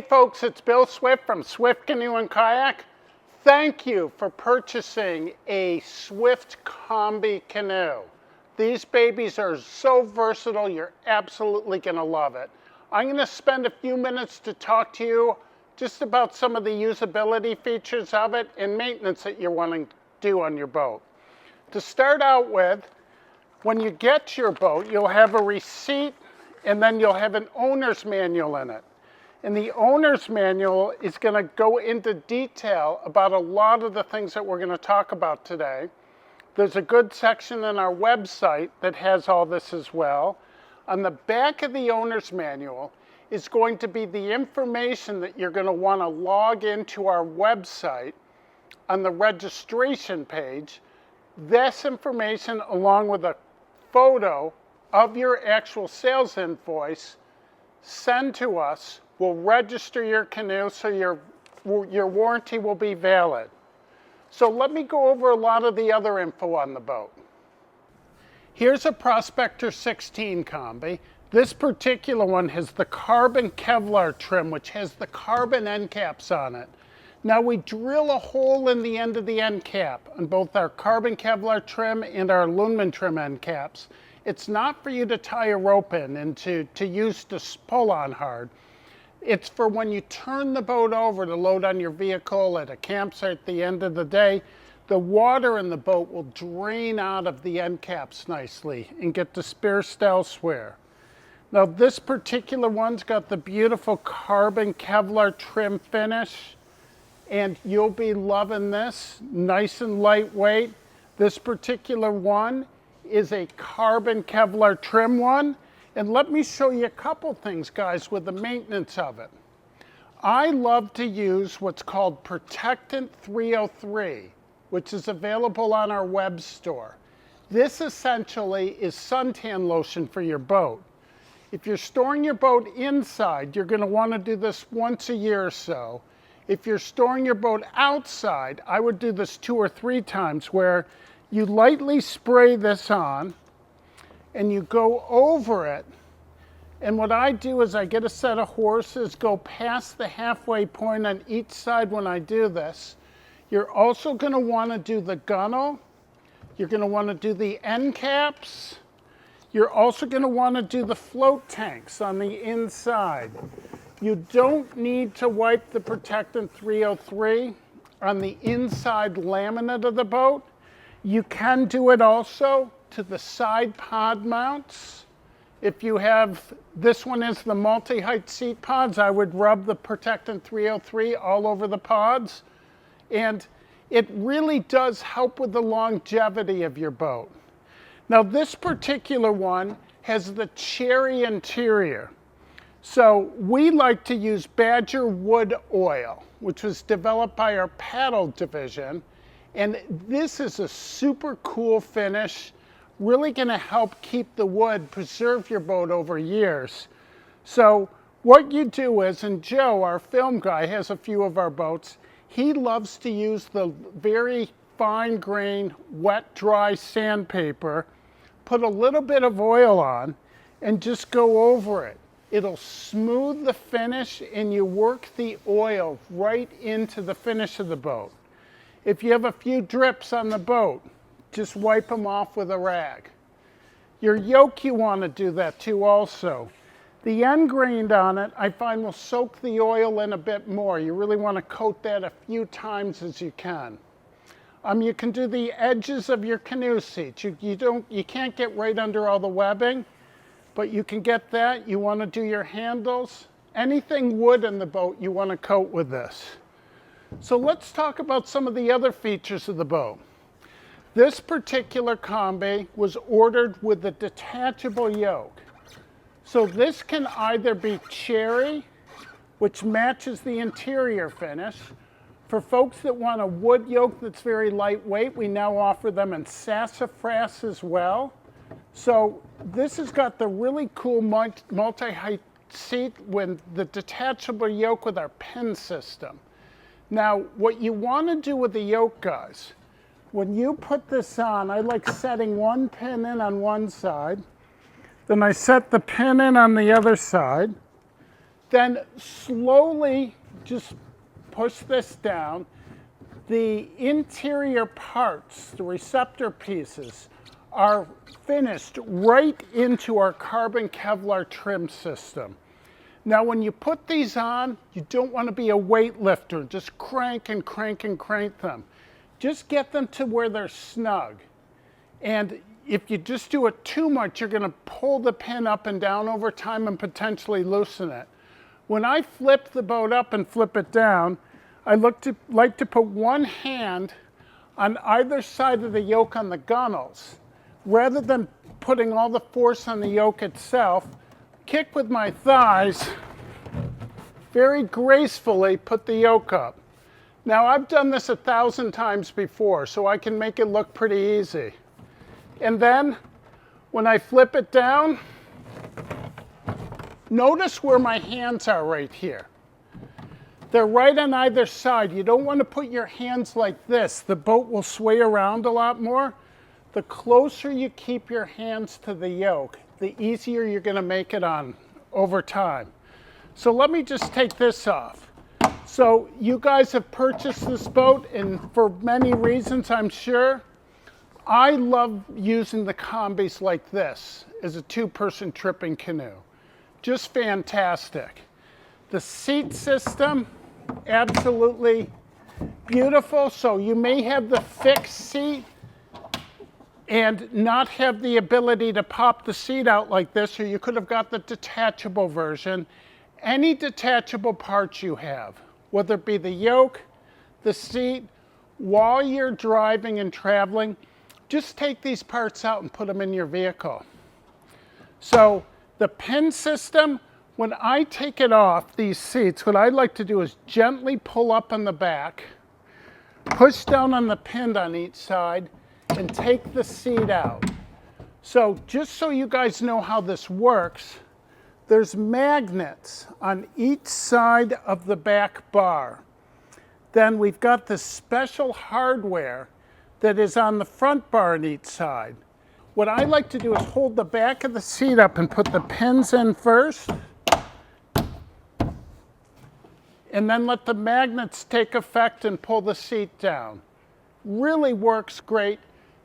folks, it's Bill Swift from Swift Canoe and Kayak. Thank you for purchasing a Swift Combi canoe. These babies are so versatile, you're absolutely going to love it. I'm going to spend a few minutes to talk to you just about some of the usability features of it and maintenance that you're wanting to do on your boat. To start out with, when you get your boat, you'll have a receipt and then you'll have an owner's manual in it. And the owner's manual is going to go into detail about a lot of the things that we're going to talk about today. There's a good section on our website that has all this as well. On the back of the owner's manual is going to be the information that you're going to want to log into our website on the registration page. This information, along with a photo of your actual sales invoice, send to us. Will register your canoe so your warranty will be valid. So let me go over a lot of the other info on the boat. Here's a Prospector 16 Combi. This particular one has the carbon Kevlar trim, which has the carbon end caps on it. Now we drill a hole in the end of the end cap on both our carbon Kevlar trim and our aluminum trim end caps. It's not for you to tie a rope in and to use to pull on hard. It's for when you turn the boat over to load on your vehicle at a campsite at the end of the day, the water in the boat will drain out of the end caps nicely and get dispersed elsewhere. Now this particular one's got the beautiful carbon Kevlar trim finish, and you'll be loving this. Nice and lightweight. This particular one is a carbon Kevlar trim one. And let me show you a couple things, guys, with the maintenance of it. I love to use what's called Protectant 303, which is available on our web store. This essentially is suntan lotion for your boat. If you're storing your boat inside, you're going to want to do this once a year or so. If you're storing your boat outside, I would do this 2 or 3 times, where you lightly spray this on and you go over it. And what I do is I get a set of horses, go past the halfway point on each side when I do this. You're also going to want to do the gunnel. You're going to want to do the end caps. You're also going to want to do the float tanks on the inside. You don't need to wipe the Protectant 303 on the inside laminate of the boat. You can do it also to the side pod mounts. If you have, this one is the multi-height seat pods, I would rub the Protectant 303 all over the pods. And it really does help with the longevity of your boat. Now this particular one has the cherry interior. So we like to use Badger wood oil, which was developed by our paddle division. And this is a super cool finish, really going to help keep the wood, preserve your boat over years. So what you do is, and Joe, our film guy, has a few of our boats, he loves to use the very fine grain, wet, dry sandpaper, put a little bit of oil on, and just go over it. It'll smooth the finish, and you work the oil right into the finish of the boat. If you have a few drips on the boat, just wipe them off with a rag. Your yoke, you want to do that too also. The end grain on it, I find, will soak the oil in a bit more. You really want to coat that a few times as you can. You can do the edges of your canoe seats. You can't get right under all the webbing, but you can get that. You want to do your handles. Anything wood in the boat, you want to coat with this. So let's talk about some of the other features of the boat. This particular Combi was ordered with the detachable yoke. So this can either be cherry, which matches the interior finish. For folks that want a wood yoke that's very lightweight, we now offer them in sassafras as well. So this has got the really cool multi-height seat with the detachable yoke with our pin system. Now, what you want to do with the yoke, guys, when you put this on, I like setting one pin in on one side, then I set the pin in on the other side, Then slowly just push this down. The interior parts, the receptor pieces, are finished right into our carbon Kevlar trim system. Now when you put these on, you don't want to be a weightlifter, just crank and crank and crank them. Just get them to where they're snug. And if you just do it too much, you're going to pull the pin up and down over time and potentially loosen it. When I flip the boat up and flip it down, I like to put one hand on either side of the yoke on the gunnels. Rather than putting all the force on the yoke itself, kick with my thighs, very gracefully put the yoke up. Now I've done this 1,000 times before, so I can make it look pretty easy. And then, when I flip it down, notice where my hands are right here. They're right on either side. You don't want to put your hands like this. The boat will sway around a lot more. The closer you keep your hands to the yoke, the easier you're going to make it on over time. So let me just take this off. So you guys have purchased this boat, and for many reasons, I'm sure. I love using the combis like this as a two-person tripping canoe. Just fantastic. The seat system, absolutely beautiful. So you may have the fixed seat and not have the ability to pop the seat out like this, or you could have got the detachable version. Any detachable parts you have, whether it be the yoke, the seat, while you're driving and traveling, just take these parts out and put them in your vehicle. So the pin system, when I take it off these seats, what I like to do is gently pull up on the back, push down on the pin on each side, and take the seat out. So just so you guys know how this works, there's magnets on each side of the back bar. Then we've got this special hardware that is on the front bar on each side. What I like to do is hold the back of the seat up and put the pins in first, and then let the magnets take effect and pull the seat down. Really works great.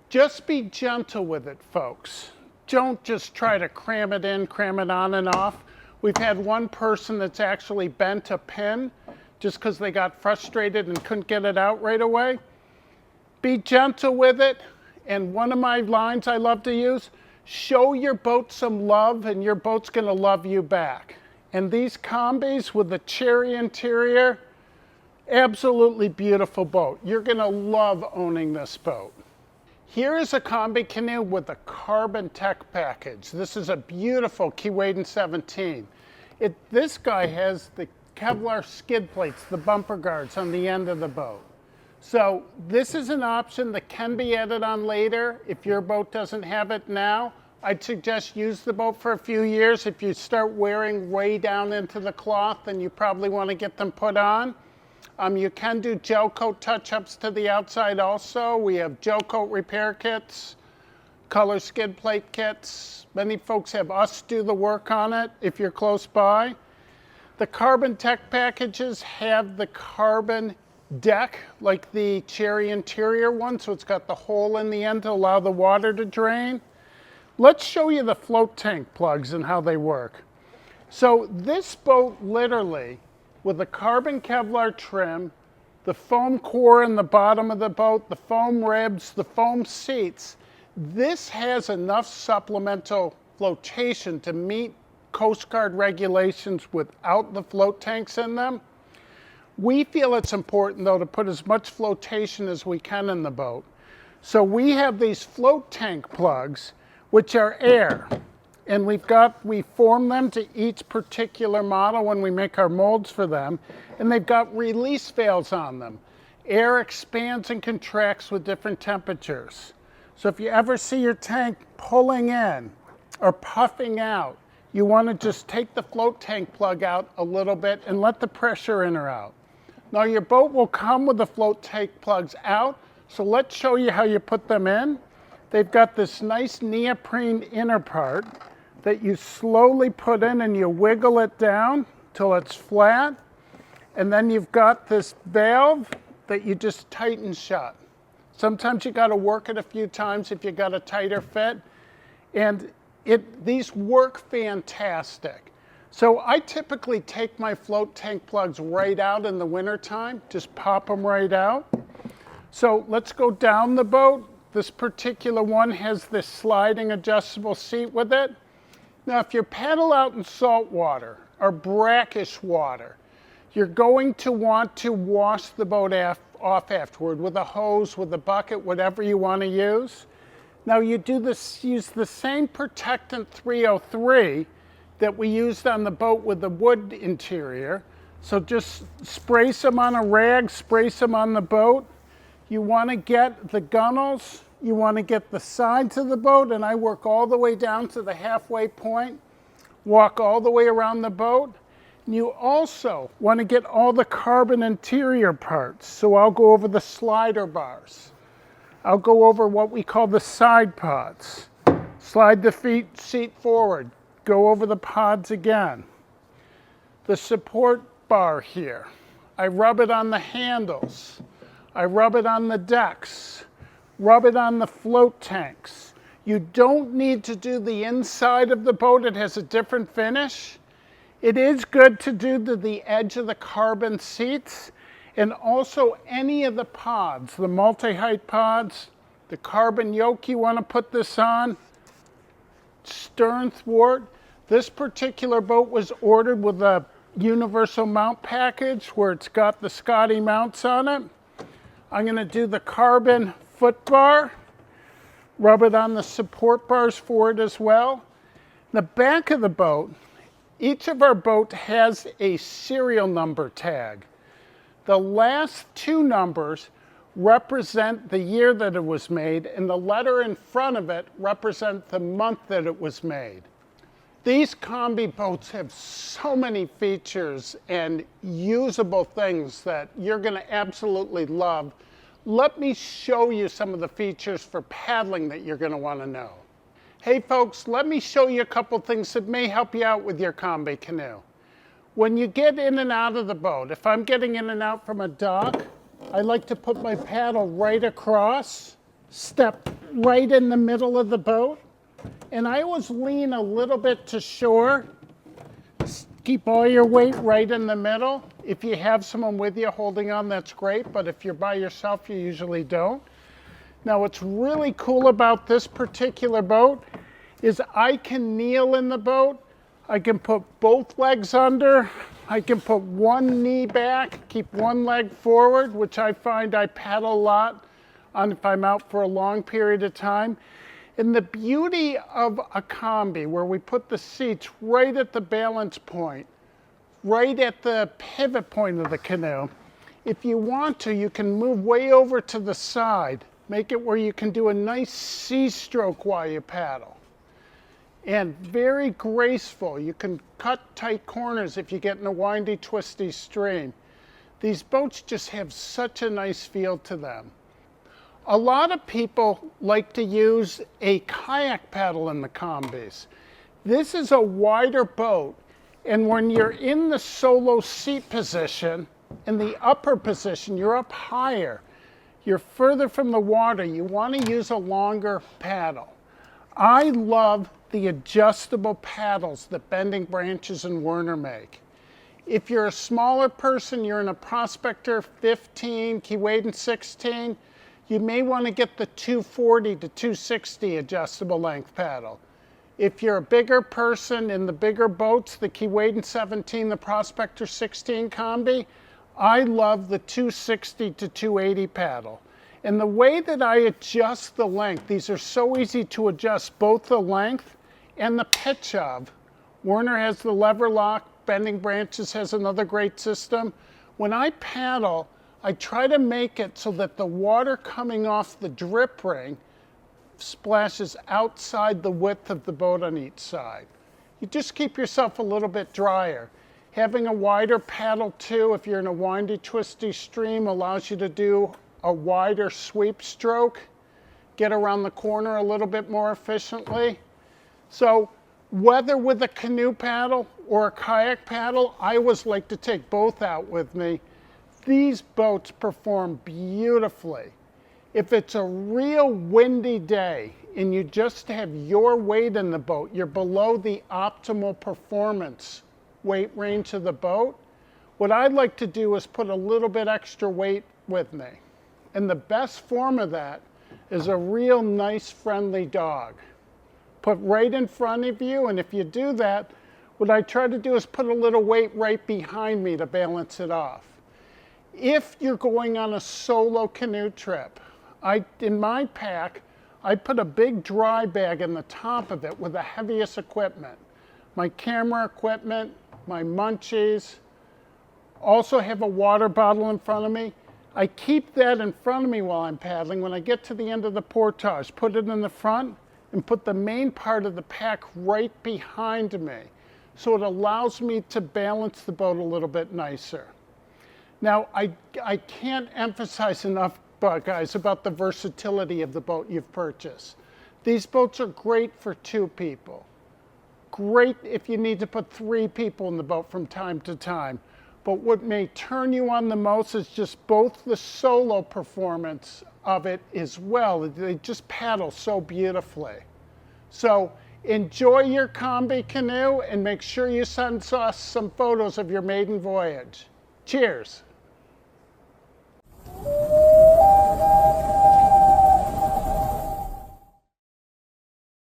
Just be gentle with it, folks. Don't just try to cram it in, cram it on and off. We've had one person that's actually bent a pin just because they got frustrated and couldn't get it out right away. Be gentle with it. And one of my lines I love to use, show your boat some love and your boat's going to love you back. And these combis with the cherry interior, absolutely beautiful boat. You're going to love owning this boat. Here is a combi canoe with a carbon tech package. This is a beautiful Keewaydin 17. This guy has the Kevlar skid plates, the bumper guards on the end of the boat. So this is an option that can be added on later. If your boat doesn't have it now, I'd suggest use the boat for a few years. If you start wearing way down into the cloth, then you probably want to get them put on. You can do gel coat touch-ups to the outside also. We have gel coat repair kits, color skid plate kits. Many folks have us do the work on it if you're close by. The carbon tech packages have the carbon deck like the cherry interior one, so it's got the hole in the end to allow the water to drain. Let's show you the float tank plugs and how they work. So this boat literally, with the carbon Kevlar trim, the foam core in the bottom of the boat, the foam ribs, the foam seats, this has enough supplemental flotation to meet Coast Guard regulations without the float tanks in them. We feel it's important, though, to put as much flotation as we can in the boat. So we have these float tank plugs, which are air. And we form them to each particular model when we make our molds for them. And they've got release valves on them. Air expands and contracts with different temperatures. So if you ever see your tank pulling in or puffing out, you want to just take the float tank plug out a little bit and let the pressure in or out. Now your boat will come with the float tank plugs out, so let's show you how you put them in. They've got this nice neoprene inner part that you slowly put in and you wiggle it down till it's flat. And then you've got this valve that you just tighten shut. Sometimes you got to work it a few times if you got a tighter fit. And these work fantastic. So I typically take my float tank plugs right out in the wintertime, just pop them right out. So let's go down the boat. This particular one has this sliding adjustable seat with it. Now if you paddle out in salt water or brackish water, you're going to want to wash the boat off afterward with a hose, with a bucket, whatever you want to use. Now you use the same protectant 303 that we used on the boat with the wood interior. So just spray some on a rag, spray some on the boat. You want to get the gunnels, you want to get the sides of the boat, and I work all the way down to the halfway point, walk all the way around the boat. You also want to get all the carbon interior parts. So I'll go over the slider bars. I'll go over what we call the side pods. Slide the seat forward. Go over the pods again. The support bar here. I rub it on the handles. I rub it on the decks. Rub it on the float tanks. You don't need to do the inside of the boat. It has a different finish. It is good to do the edge of the carbon seats and also any of the pods, the multi-height pods, the carbon yoke you want to put this on, stern thwart. This particular boat was ordered with a universal mount package where it's got the Scotty mounts on it. I'm going to do the carbon foot bar, rub it on the support bars for it as well. The back of the boat, each of our boat has a serial number tag. The last two numbers represent the year that it was made, and the letter in front of it represents the month that it was made. These combi boats have so many features and usable things that you're going to absolutely love. Let me show you some of the features for paddling that you're going to want to know. Hey folks, let me show you a couple things that may help you out with your combi canoe. When you get in and out of the boat, if I'm getting in and out from a dock, I like to put my paddle right across, step right in the middle of the boat, and I always lean a little bit to shore. Keep all your weight right in the middle. If you have someone with you holding on, that's great, but if you're by yourself, you usually don't. Now, what's really cool about this particular boat is I can kneel in the boat. I can put both legs under. I can put one knee back, keep one leg forward, which I find I paddle a lot on if I'm out for a long period of time. And the beauty of a combi, where we put the seats right at the balance point, right at the pivot point of the canoe, if you want to, you can move way over to the side, make it where you can do a nice sea stroke while you paddle. And very graceful. You can cut tight corners if you get in a windy, twisty stream. These boats just have such a nice feel to them. A lot of people like to use a kayak paddle in the combis. This is a wider boat, and when you're in the solo seat position, in the upper position, you're up higher. You're further from the water. You want to use a longer paddle. I love the adjustable paddles that Bending Branches and Werner make. If you're a smaller person, you're in a Prospector 15, Keewaydin 16, you may want to get the 240 to 260 adjustable length paddle. If you're a bigger person in the bigger boats, the Keewaydin 17, the Prospector 16 combi, I love the 260 to 280 paddle. And the way that I adjust the length, these are so easy to adjust both the length and the pitch of. Werner has the lever lock, Bending Branches has another great system. When I paddle, I try to make it so that the water coming off the drip ring splashes outside the width of the boat on each side. You just keep yourself a little bit drier. Having a wider paddle too, if you're in a windy, twisty stream, allows you to do a wider sweep stroke, get around the corner a little bit more efficiently. So Whether with a canoe paddle or a kayak paddle, I always like to take both out with me. These boats perform beautifully. If it's a real windy day and you just have your weight in the boat, you're below the optimal performance weight range of the boat, what I'd like to do is put a little bit extra weight with me. And the best form of that is a real nice, friendly dog. Put right in front of you, and if you do that, what I try to do is put a little weight right behind me to balance it off. If you're going on a solo canoe trip, in my pack, I put a big dry bag in the top of it with the heaviest equipment. My camera equipment, my munchies, also have a water bottle in front of me. I keep that in front of me while I'm paddling. When I get to the end of the portage, put it in the front and put the main part of the pack right behind me. So it allows me to balance the boat a little bit nicer. Now, I can't emphasize enough, guys, about the versatility of the boat you've purchased. These boats are great for 2 people. Great if you need to put 3 people in the boat from time to time. But what may turn you on the most is just both the solo performance of it as well. They just paddle so beautifully. So enjoy your Combi canoe and make sure you send us some photos of your maiden voyage. Cheers.